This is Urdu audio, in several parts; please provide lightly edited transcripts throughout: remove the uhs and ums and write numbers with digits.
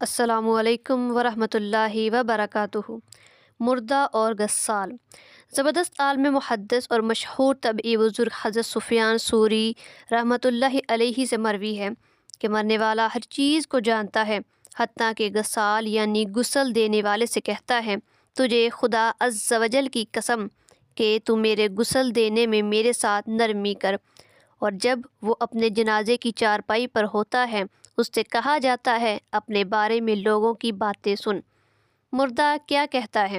السلام علیکم ورحمۃ اللہ وبرکاتہ۔ مردہ اور غسال۔ زبردست عالم محدث اور مشہور طبعی بزرگ حضرت سفیان ثوری رحمۃ اللہ علیہ سے مروی ہے کہ مرنے والا ہر چیز کو جانتا ہے، حتیٰ کہ غسال یعنی غسل دینے والے سے کہتا ہے، تجھے خدا عز و جل کی قسم کہ تو میرے غسل دینے میں میرے ساتھ نرمی کر۔ اور جب وہ اپنے جنازے کی چارپائی پر ہوتا ہے، اس سے کہا جاتا ہے، اپنے بارے میں لوگوں کی باتیں سن۔ مردہ کیا کہتا ہے؟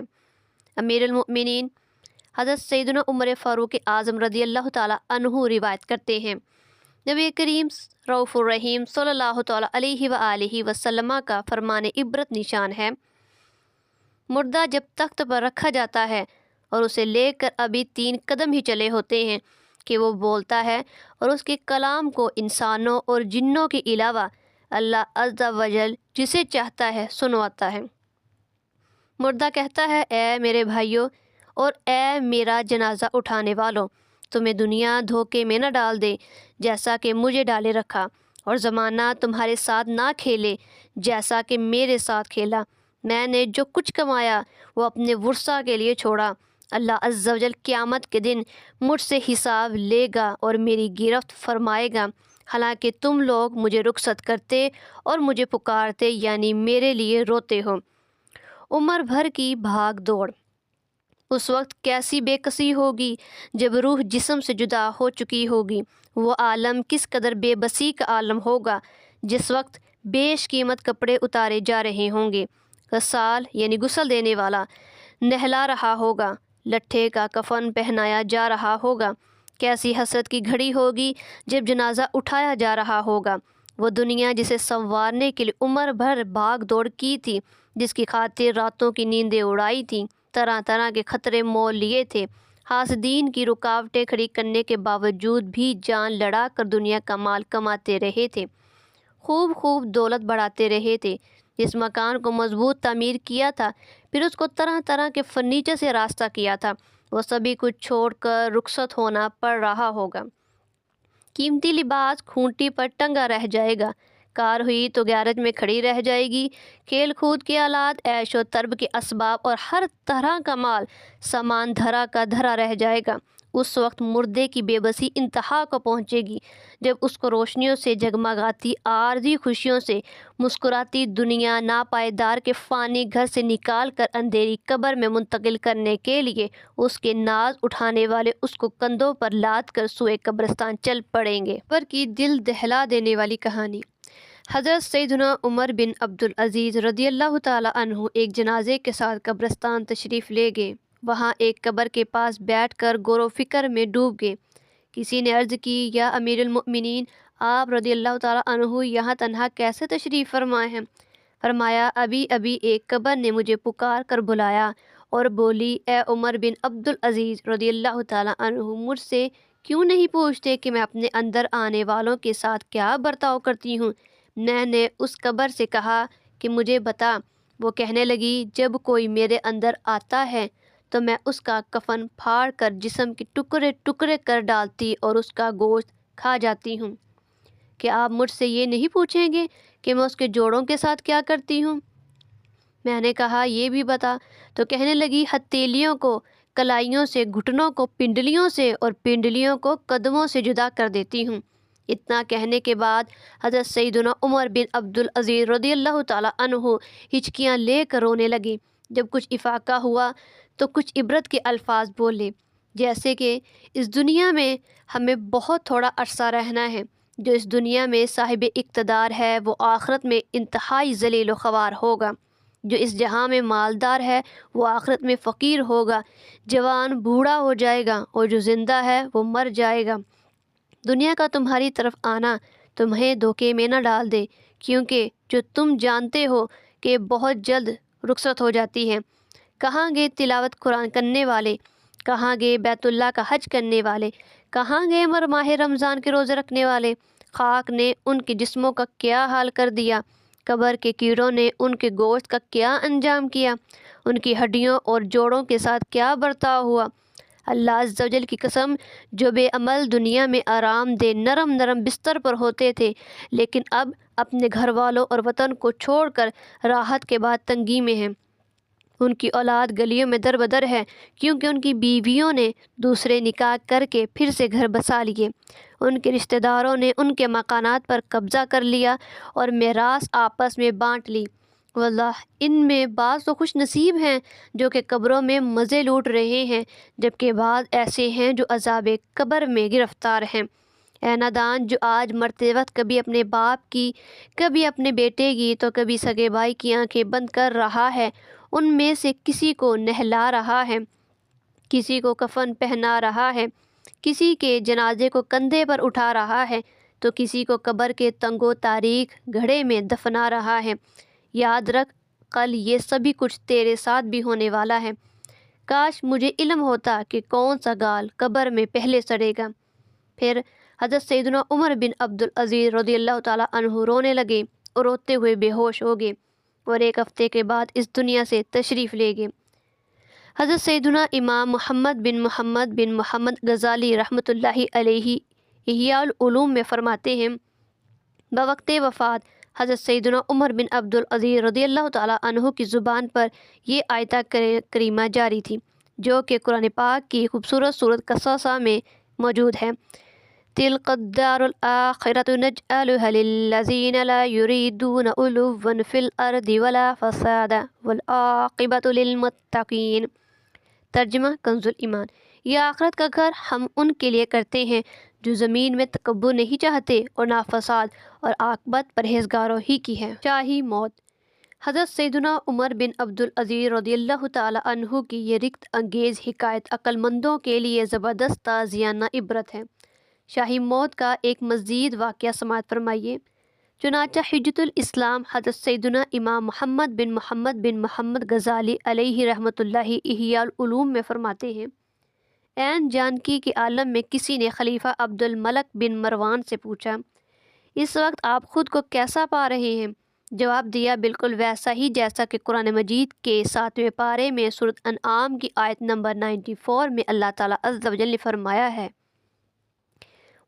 امیر المؤمنین حضرت سیدنا عمر فاروق اعظم رضی اللہ تعالیٰ عنہ روایت کرتے ہیں، نبی کریم رؤوف الرحیم صلی اللہ تعالیٰ علیہ وآلہ وسلم کا فرمان عبرت نشان ہے، مردہ جب تخت پر رکھا جاتا ہے اور اسے لے کر ابھی 3 قدم ہی چلے ہوتے ہیں کہ وہ بولتا ہے، اور اس کے کلام کو انسانوں اور جنوں کے علاوہ اللہ عز و جل جسے چاہتا ہے سنواتا ہے۔ مردہ کہتا ہے، اے میرے بھائیوں اور اے میرا جنازہ اٹھانے والوں، تمہیں دنیا دھوکے میں نہ ڈال دے جیسا کہ مجھے ڈالے رکھا، اور زمانہ تمہارے ساتھ نہ کھیلے جیسا کہ میرے ساتھ کھیلا۔ میں نے جو کچھ کمایا وہ اپنے ورثہ کے لیے چھوڑا۔ اللہ عز و جل قیامت کے دن مجھ سے حساب لے گا اور میری گرفت فرمائے گا، حالانکہ تم لوگ مجھے رخصت کرتے اور مجھے پکارتے یعنی میرے لیے روتے ہو۔ عمر بھر کی بھاگ دوڑ۔ اس وقت کیسی بے کسی ہوگی جب روح جسم سے جدا ہو چکی ہوگی۔ وہ عالم کس قدر بے بسی کا عالم ہوگا جس وقت بیش قیمت کپڑے اتارے جا رہے ہوں گے۔ غسال یعنی غسل دینے والا نہلا رہا ہوگا، لٹھے کا کفن پہنایا جا رہا ہوگا۔ کیسی حسرت کی گھڑی ہوگی جب جنازہ اٹھایا جا رہا ہوگا۔ وہ دنیا جسے سنوارنے کے لیے عمر بھر بھاگ دوڑ کی تھی، جس کی خاطر راتوں کی نیندیں اڑائی تھیں، طرح طرح کے خطرے مول لیے تھے، حاسدین کی رکاوٹیں کھڑی کرنے کے باوجود بھی جان لڑا کر دنیا کا مال کماتے رہے تھے، خوب دولت بڑھاتے رہے تھے، جس مکان کو مضبوط تعمیر کیا تھا، پھر اس کو طرح طرح کے فرنیچر سے راستہ کیا تھا، وہ سبھی کچھ چھوڑ کر رخصت ہونا پڑ رہا ہوگا۔ قیمتی لباس کھونٹی پر ٹنگا رہ جائے گا، کار ہوئی تو گیرج میں کھڑی رہ جائے گی، کھیل کود کے آلات، عیش و طرب کے اسباب اور ہر طرح کا مال سامان دھرا کا دھرا رہ جائے گا۔ اس وقت مردے کی بے بسی انتہا کو پہنچے گی جب اس کو روشنیوں سے جگمگاتی عارضی خوشیوں سے مسکراتی دنیا ناپائیدار کے فانی گھر سے نکال کر اندھیری قبر میں منتقل کرنے کے لیے اس کے ناز اٹھانے والے اس کو کندھوں پر لاد کر سوئے قبرستان چل پڑیں گے۔ قبر کی دل دہلا دینے والی کہانی۔ حضرت سیدنا عمر بن عبدالعزیز رضی اللہ تعالیٰ عنہ ایک جنازے کے ساتھ قبرستان تشریف لے گئے۔ وہاں ایک قبر کے پاس بیٹھ کر غور و فکر میں ڈوب گئے۔ کسی نے عرض کی، یا امیر المؤمنین، آپ رضی اللہ تعالیٰ عنہ یہاں تنہا کیسے تشریف فرمائے ہیں؟ فرمایا، ابھی ایک قبر نے مجھے پکار کر بلایا اور بولی، اے عمر بن عبدالعزیز رضی اللہ تعالیٰ عنہ، مجھ سے کیوں نہیں پوچھتے کہ میں اپنے اندر آنے والوں کے ساتھ کیا برتاؤ کرتی ہوں؟ میں نے اس قبر سے کہا کہ مجھے بتا۔ وہ کہنے لگی، جب کوئی میرے اندر آتا ہے تو میں اس کا کفن پھاڑ کر جسم کے ٹکڑے ٹکڑے کر ڈالتی اور اس کا گوشت کھا جاتی ہوں۔ کہ آپ مجھ سے یہ نہیں پوچھیں گے کہ میں اس کے جوڑوں کے ساتھ کیا کرتی ہوں؟ میں نے کہا، یہ بھی بتا۔ تو کہنے لگی، ہتھیلیوں کو کلائیوں سے، گھٹنوں کو پنڈلیوں سے اور پنڈلیوں کو قدموں سے جدا کر دیتی ہوں۔ اتنا کہنے کے بعد حضرت سیدنا عمر بن عبدالعزیز رضی اللہ تعالیٰ عنہ ہچکیاں لے کر رونے لگے۔ جب کچھ افاقہ ہوا تو کچھ عبرت کے الفاظ بولے، جیسے کہ اس دنیا میں ہمیں بہت تھوڑا عرصہ رہنا ہے۔ جو اس دنیا میں صاحب اقتدار ہے وہ آخرت میں انتہائی ذلیل و خوار ہوگا۔ جو اس جہاں میں مالدار ہے وہ آخرت میں فقیر ہوگا۔ جوان بوڑھا ہو جائے گا اور جو زندہ ہے وہ مر جائے گا۔ دنیا کا تمہاری طرف آنا تمہیں دھوکے میں نہ ڈال دے، کیونکہ جو تم جانتے ہو کہ بہت جلد رخصت ہو جاتی ہے۔ کہاں گئے تلاوت قرآن کرنے والے؟ کہاں گئے بیت اللہ کا حج کرنے والے؟ کہاں گئے ماہ رمضان کے روزے رکھنے والے؟ خاک نے ان کے جسموں کا کیا حال کر دیا؟ قبر کے کیڑوں نے ان کے گوشت کا کیا انجام کیا؟ ان کی ہڈیوں اور جوڑوں کے ساتھ کیا برتاؤ ہوا؟ اللہ عز و جل کی قسم، جو بے عمل دنیا میں آرام دہ نرم نرم بستر پر ہوتے تھے، لیکن اب اپنے گھر والوں اور وطن کو چھوڑ کر راحت کے بعد تنگی میں ہیں۔ ان کی اولاد گلیوں میں در بدر ہے، کیونکہ ان کی بیویوں نے دوسرے نکاح کر کے پھر سے گھر بسا لیے۔ ان کے رشتہ داروں نے ان کے مکانات پر قبضہ کر لیا اور میراث آپس میں بانٹ لی۔ واللہ ان میں بعض تو خوش نصیب ہیں جو کہ قبروں میں مزے لوٹ رہے ہیں، جبکہ بعض ایسے ہیں جو عذاب قبر میں گرفتار ہیں۔ اے نادان، جو آج مرتے وقت کبھی اپنے باپ کی، کبھی اپنے بیٹے کی، تو کبھی سگے بھائی کی آنکھیں بند کر رہا ہے، ان میں سے کسی کو نہلا رہا ہے، کسی کو کفن پہنا رہا ہے، کسی کے جنازے کو کندھے پر اٹھا رہا ہے، تو کسی کو قبر کے تنگ و تاریک گڑھے میں دفنا رہا ہے۔ یاد رکھ، کل یہ سبھی کچھ تیرے ساتھ بھی ہونے والا ہے۔ کاش مجھے علم ہوتا کہ کون سا گال قبر میں پہلے سڑے گا۔ پھر حضرت سیدنا عمر بن عبدالعزیز رضی اللہ تعالیٰ عنہ رونے لگے اور روتے ہوئے بے ہوش ہو گئے اور ایک ہفتے کے بعد اس دنیا سے تشریف لے گئے۔ حضرت سیدنا امام محمد بن محمد غزالی رحمۃ اللہ علیہ احیاء العلوم میں فرماتے ہیں، بوقت وفات حضرت سیدنا عمر بن عبدالعزیز رضی اللہ تعالیٰ عنہ کی زبان پر یہ آیتہ کریمہ جاری تھی، جو کہ قرآن پاک کی خوبصورت سورۃ قصص میں موجود ہے۔ تِلْکَ الدَّارُ الْآخِرَةُ نَجْعَلُهَا لِلَّذِينَ لَا يُرِيدُونَ عُلُوًّا فِي الْأَرْضِ وَلَا فَسَادًا وَالْعَاقِبَةُ لِلْمُتَّقِينَ۔ ترجمہ کنز ایمان، یہ آخرت کا گھر ہم ان کے لیے کرتے ہیں جو زمین میں تکبر نہیں چاہتے اور نہ فساد، اور عاقبت پرہیزگاروں ہی کی ہے۔ شاہی موت۔ حضرت سیدنا عمر بن عبدالعزیز رضی اللہ تعالیٰ عنہ کی یہ رکت انگیز حکایت عقل مندوں کے لیے زبردست تعزیانہ عبرت ہے۔ شاہی موت کا ایک مزید واقعہ سماعت فرمائیے۔ چنانچہ حجت الاسلام حضرت سیدنا امام محمد بن محمد غزالی علیہ رحمۃ اللہ احیاء العلوم میں فرماتے ہیں، عین جانکی کے عالم میں کسی نے خلیفہ عبد الملک بن مروان سے پوچھا، اس وقت آپ خود کو کیسا پا رہے ہیں؟ جواب دیا، بالکل ویسا ہی جیسا کہ قرآن مجید کے 7ویں پارے میں سورۃ انعام کی آیت نمبر 94 میں اللہ تعالیٰ عز و جل نے فرمایا ہے،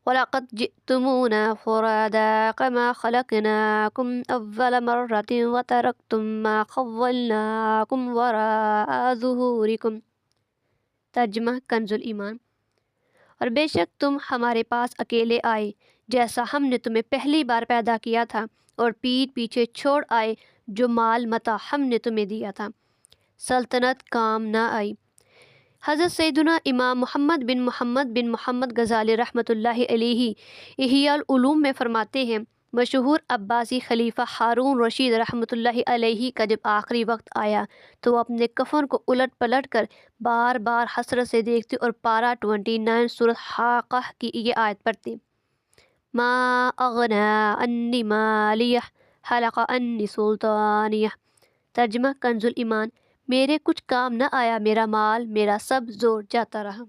وَلَقَدْ جِئْتُمُونَا فُرَادَىٰ كَمَا خَلَقْنَاكُمْ أَوَّلَ مَرَّةٍ وَتَرَكْتُم مَّا خَوَّلْنَاكُمْ وَرَاءَ ظُهُورِكُمْ۔ ترجمہ کنز ایمان، اور بے شک تم ہمارے پاس اکیلے آئے جیسا ہم نے تمہیں پہلی بار پیدا کیا تھا، اور پیٹھ پیچھے چھوڑ آئے جو مال متاع ہم نے تمہیں دیا تھا، سلطنت کام نہ آئی۔ حضرت سیدنا امام محمد بن محمد غزالی رحمۃ اللہ علیہ احیاء العلوم میں فرماتے ہیں، مشہور عباسی خلیفہ ہارون رشید رحمۃ اللہ علیہ کا جب آخری وقت آیا تو وہ اپنے کفن کو الٹ پلٹ کر بار بار حسرت سے دیکھتے اور پارہ 29 سورۃ حاقہ کی یہ آیت پڑھتے، ما اغنی عنی مالیہ حلق عنی سلطانیہ۔ ترجمہ کنز ایمان، میرے کچھ کام نہ آیا میرا مال، میرا سب زور جاتا رہا۔